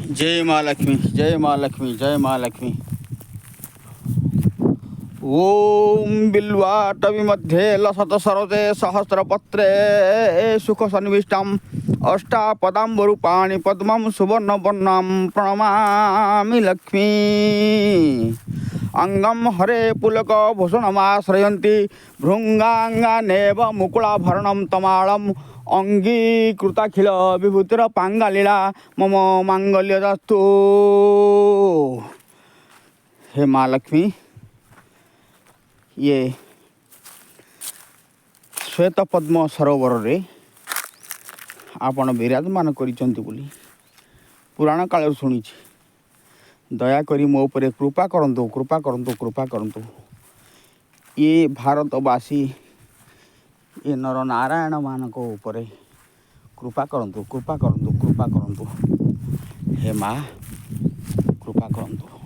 जय माँ लक्ष्मी, जय माँ लक्ष्मी, जय माँ लक्ष्मी। ओम बिल्वाटवी मध्ये लसत सरोजे सहस्रपत्रे सुख सन्विष्टम अष्टापदाम्बरूपाणि पद्मं सुवर्णवर्णं प्रणमामि लक्ष्मी। अंगम हरे पुलक भूषणमाश्रयन्ति भृंगांगानेव मुकुलाभरणं तमालं अंगीकृताखिल विभूतिर पांगालीला मम मांगल्यदास्तु। हे माँ लक्ष्मी, ये श्वेत पद्म सरोवर रे आपण विराजमान करिसंती बोली पुराण काल शुणी। दयाकरी मो उपरे कृपा करंतु, कृपा करंतु, कृपा करंतु। ये भारतवासी ये नर नारायण मानक उपरे कृपा करंतु, कृपा करंतु, कृपा करंतु। हे माँ कृपा करंतु।